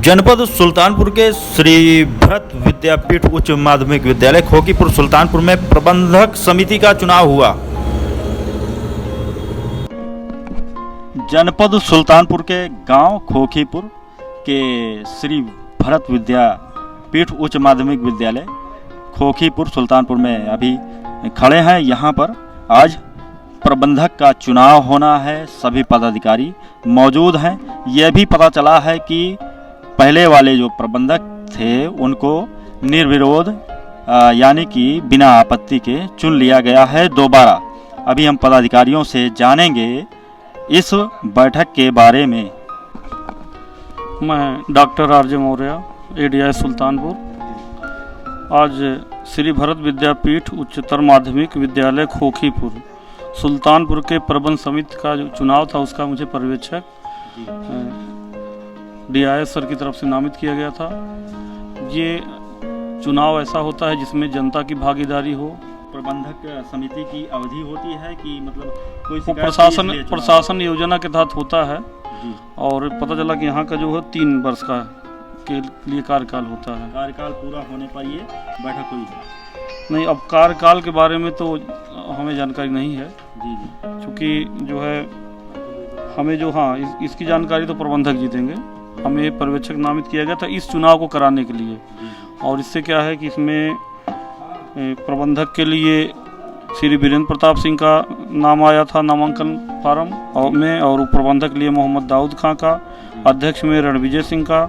जनपद सुल्तानपुर के श्री भरत विद्यापीठ उच्च माध्यमिक विद्यालय खोकीपुर सुल्तानपुर में प्रबंधक समिति का चुनाव हुआ। जनपद सुल्तानपुर के गांव खोकीपुर के श्री भरत विद्यापीठ उच्च माध्यमिक विद्यालय खोकीपुर सुल्तानपुर में अभी खड़े हैं। यहां पर आज प्रबंधक का चुनाव होना है। सभी पदाधिकारी मौजूद हैं। यह भी पता चला है कि पहले वाले जो प्रबंधक थे उनको निर्विरोध यानी कि बिना आपत्ति के चुन लिया गया है दोबारा। अभी हम पदाधिकारियों से जानेंगे इस बैठक के बारे में। मैं doctor RJ Maurya, ADI Sultanpur. आज श्री भरत विद्यापीठ उच्चतर माध्यमिक विद्यालय खोकीपुर सुल्तानपुर के प्रबंध समिति का जो चुनाव था उसका मुझे पर्यवेक्षक डीआईएस सर की तरफ से नामित किया गया था। ये चुनाव ऐसा होता है जिसमें जनता की भागीदारी हो। प्रबंधक समिति की अवधि होती है कि मतलब कोई प्रशासन योजना के तहत होता है जी। और पता चला कि यहाँ का जो है 3 वर्ष का के लिए कार्यकाल होता है। कार्यकाल पूरा होने पर ये बैठक हुई नहीं, अब कार्यकाल के बारे में तो हमें जानकारी नहीं है जी जी। क्योंकि जो है हमें जो इसकी जानकारी तो प्रबंधक जी देंगे। हमें पर्यवेक्षक नामित किया गया था इस चुनाव को कराने के लिए। और इससे क्या है कि इसमें प्रबंधक के लिए श्री वीरेंद्र प्रताप सिंह का नाम आया था नामांकन फार्म में, और उप प्रबंधक के लिए मोहम्मद दाऊद खां का, अध्यक्ष में रणविजय सिंह का,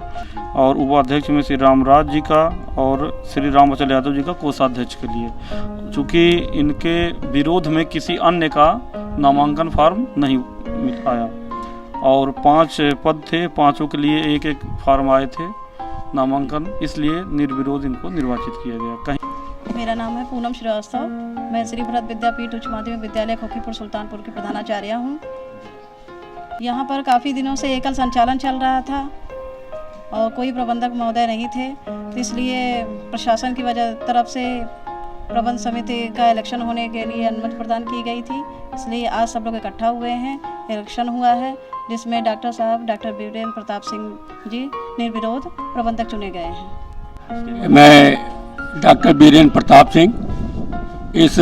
और उपाध्यक्ष में श्री रामराज जी का, और श्री रामवचल यादव जी का कोषाध्यक्ष के लिए। चूँकि इनके विरोध में किसी अन्य का नामांकन फार्म नहीं आया और 5 पद थे, 5 के लिए एक फार्म आए थे नामांकन, इसलिए निर्विरोध इनको निर्वाचित किया गया। कहीं मेरा नाम है पूनम श्रीवास्तव। मैं श्री भरत विद्यापीठ उच्च माध्यमिक विद्यालय खोकीपुर सुल्तानपुर की प्रधानाचार्य हूँ। यहाँ पर काफ़ी दिनों से एकल संचालन चल रहा था और कोई प्रबंधक महोदय नहीं थे, तो इसलिए प्रशासन की तरफ से प्रबंध समिति का इलेक्शन होने के लिए अनुमति प्रदान की गई थी। इसलिए आज सब लोग इकट्ठा हुए हैं, इलेक्शन हुआ है जिसमें डॉक्टर वीरेंद्र प्रताप सिंह जी निर्विरोध प्रबंधक चुने गए हैं। मैं डॉक्टर वीरेंद्र प्रताप सिंह इस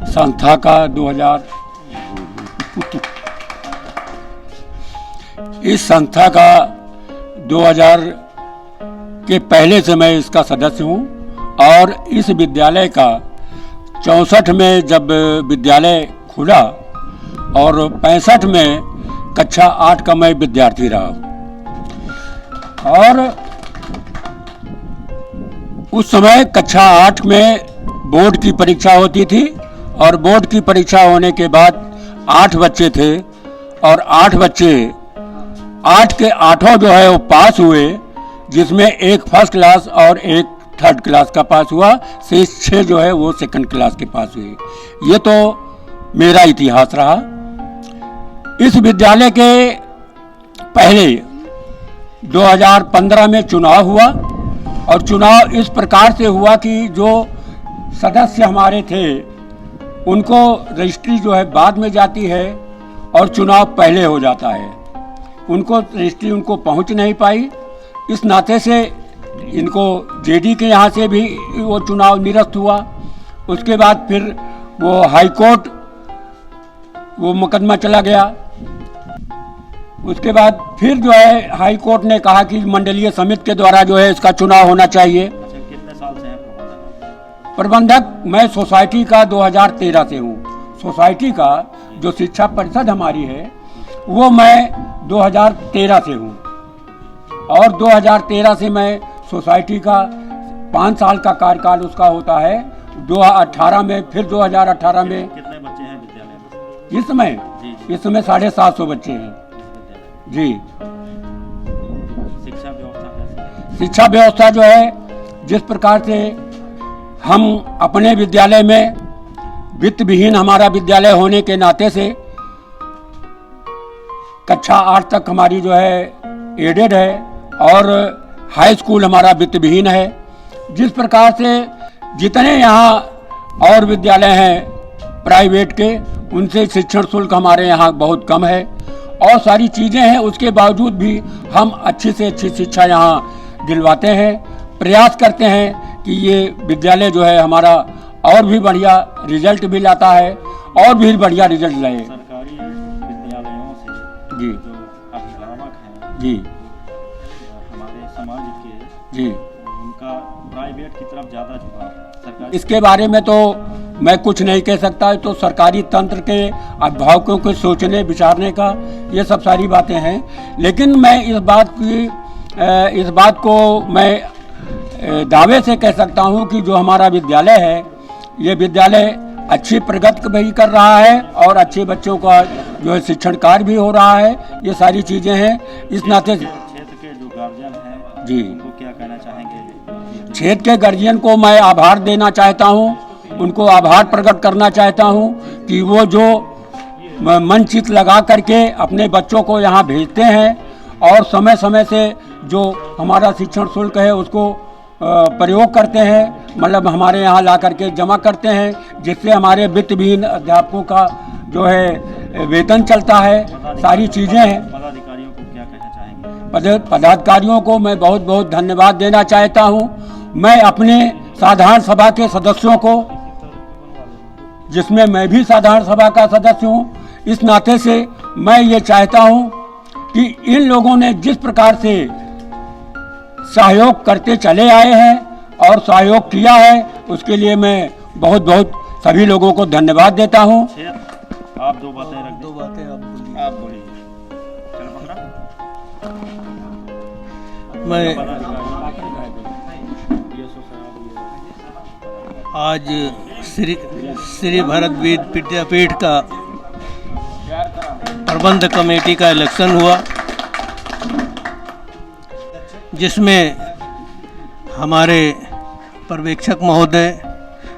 संस्था का 2000 इस संस्था का 2000 के पहले से मैं इसका सदस्य हूँ और इस विद्यालय का 64 में जब विद्यालय खुला और 65 में कक्षा 8 का मैं विद्यार्थी रहा। और उस समय कक्षा 8 में बोर्ड की परीक्षा होती थी और बोर्ड की परीक्षा होने के बाद 8 बच्चे थे और 8 बच्चे 8 के 8 जो है वो पास हुए, जिसमें एक फर्स्ट क्लास और एक थर्ड क्लास का पास हुआ, शेष 6 जो है वो सेकंड क्लास के पास हुए। ये तो मेरा इतिहास रहा। इस विद्यालय के पहले 2015 में चुनाव हुआ और चुनाव इस प्रकार से हुआ कि जो सदस्य हमारे थे उनको रजिस्ट्री जो है बाद में जाती है और चुनाव पहले हो जाता है। उनको रजिस्ट्री उनको पहुंच नहीं पाई, इस नाते से इनको जेडी के यहाँ से भी वो चुनाव निरस्त हुआ। उसके बाद फिर वो हाई कोर्ट वो मुकदमा चला गया। उसके बाद फिर जो है हाई कोर्ट ने कहा कि मंडलीय समिति के द्वारा जो है इसका चुनाव होना चाहिए। कितने साल से हैं प्रबंधक? मैं सोसाइटी का 2013 से हूँ। सोसाइटी का जो शिक्षा परिषद हमारी है वो मैं 2013 से हूँ और 2013 से मैं सोसाइटी का 5 साल का कार्यकाल उसका होता है। 2018 में फिर 2018 में कितने बच्चे हैं विद्यालय में इस समय? इस समय 750 बच्चे हैं जी। शिक्षा व्यवस्था जो है जिस प्रकार से हम अपने विद्यालय में वित्त विहीन हमारा विद्यालय होने के नाते से कक्षा 8 तक हमारी जो है एडेड है और हाई स्कूल हमारा वित्त विहीन है। जिस प्रकार से जितने यहाँ और विद्यालय हैं प्राइवेट के, उनसे शिक्षण शुल्क हमारे यहाँ बहुत कम है और सारी चीज़ें हैं, उसके बावजूद भी हम अच्छी से अच्छी शिक्षा यहाँ दिलवाते हैं। प्रयास करते हैं कि ये विद्यालय जो है हमारा और भी बढ़िया रिजल्ट भी लाता है और भी बढ़िया रिजल्ट लाए। सरकारी विद्यालयों से जी जो अभिभावक हैं जी हमारे समाज के, जी उनका प्राइवेट की तरफ ज़्यादा झुकाव है। सरकारी इसके बारे में तो मैं कुछ नहीं कह सकता, तो सरकारी तंत्र के अभिभावकों के सोचने विचारने का ये सब सारी बातें हैं। लेकिन मैं इस बात को मैं दावे से कह सकता हूँ कि जो हमारा विद्यालय है, ये विद्यालय अच्छी प्रगति भी कर रहा है और अच्छे बच्चों का जो है शिक्षण कार्य भी हो रहा है। ये सारी चीज़ें हैं। इस नाते क्षेत्र के जो गार्जियन हैं जी, उनको क्या कहना चाहेंगे? क्षेत्र के गार्जियन को मैं आभार देना चाहता हूँ, उनको आभार प्रकट करना चाहता हूँ कि वो जो मन चित लगा करके अपने बच्चों को यहाँ भेजते हैं और समय समय से जो हमारा शिक्षण शुल्क है उसको प्रयोग करते हैं, मतलब हमारे यहाँ ला करके जमा करते हैं, जिससे हमारे वित्तविहीन अध्यापकों का जो है वेतन चलता है। सारी चीज़ें हैं। पदाधिकारियों को क्या कहना चाहेंगे? पदाधिकारियों को मैं बहुत बहुत धन्यवाद देना चाहता हूँ। मैं अपने साधारण सभा के सदस्यों को, जिसमें मैं भी साधारण सभा का सदस्य हूँ, इस नाते से मैं ये चाहता हूँ कि इन लोगों ने जिस प्रकार से सहयोग करते चले आए हैं और सहयोग किया है, उसके लिए मैं बहुत बहुत सभी लोगों को धन्यवाद देता हूँ। आप दो बातें रख दो बातें आप बोलिए। चलो पकड़ा। मैं आज श्री भरत विद्यापीठ का प्रबंध कमेटी का इलेक्शन हुआ, जिसमें हमारे पर्यवेक्षक महोदय,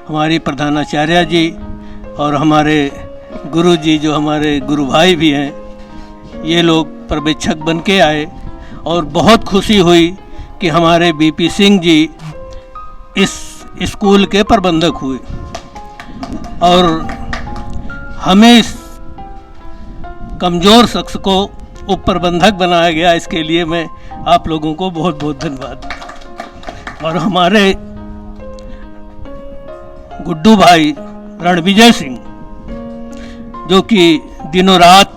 हमारी प्रधानाचार्य जी और हमारे गुरु जी, जो हमारे गुरु भाई भी हैं, ये लोग पर्यवेक्षक बन के आए और बहुत खुशी हुई कि हमारे बीपी सिंह जी इस स्कूल के प्रबंधक हुए और हमें इस कमज़ोर शख्स को उप प्रबंधक बनाया गया। इसके लिए मैं आप लोगों को बहुत बहुत धन्यवाद। और हमारे गुड्डू भाई रणविजय सिंह, जो कि दिनों रात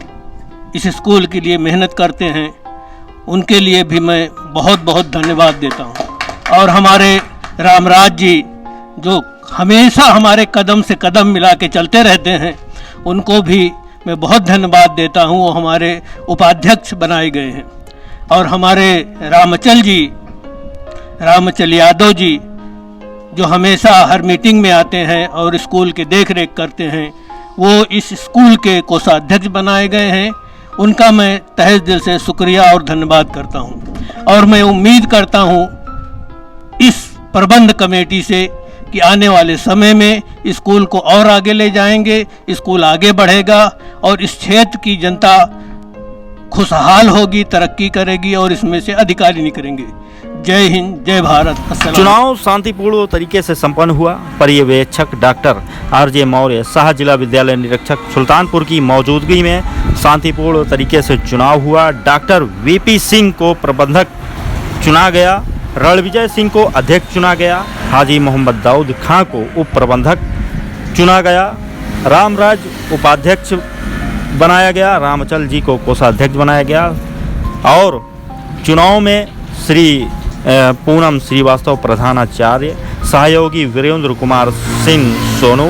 इस स्कूल के लिए मेहनत करते हैं, उनके लिए भी मैं बहुत बहुत धन्यवाद देता हूं। और हमारे रामराज जी, जो हमेशा हमारे कदम से कदम मिला के चलते रहते हैं, उनको भी मैं बहुत धन्यवाद देता हूं। वो हमारे उपाध्यक्ष बनाए गए हैं। और हमारे रामचल यादव जी, जो हमेशा हर मीटिंग में आते हैं और स्कूल के देख रेख करते हैं, वो इस स्कूल के कोषाध्यक्ष बनाए गए हैं। उनका मैं तहे दिल से शुक्रिया और धन्यवाद करता हूं। और मैं उम्मीद करता हूं इस प्रबंध कमेटी से कि आने वाले समय में स्कूल को और आगे ले जाएंगे, स्कूल आगे बढ़ेगा और इस क्षेत्र की जनता खुशहाल होगी, तरक्की करेगी और इसमें से अधिकारी निकलेंगे। जय हिंद, जय भारत। अस्सलाम। चुनाव शांतिपूर्ण तरीके से संपन्न हुआ। पर्यवेक्षक डॉक्टर आरजे मौर्य, सह जिला विद्यालय निरीक्षक सुल्तानपुर की मौजूदगी में शांतिपूर्ण तरीके से चुनाव हुआ। डॉक्टर वीपी सिंह को प्रबंधक चुना गया, रणविजय सिंह को अध्यक्ष चुना गया, हाजी मोहम्मद दाऊद खां को उप प्रबंधक चुना गया, रामराज उपाध्यक्ष बनाया गया, रामचल जी को कोषाध्यक्ष बनाया गया और चुनाव में श्री पूनम श्रीवास्तव प्रधानाचार्य, सहयोगी वीरेंद्र कुमार सिंह सोनू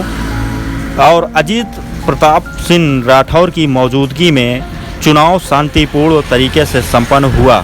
और अजीत प्रताप सिंह राठौर की मौजूदगी में चुनाव शांतिपूर्ण तरीके से संपन्न हुआ।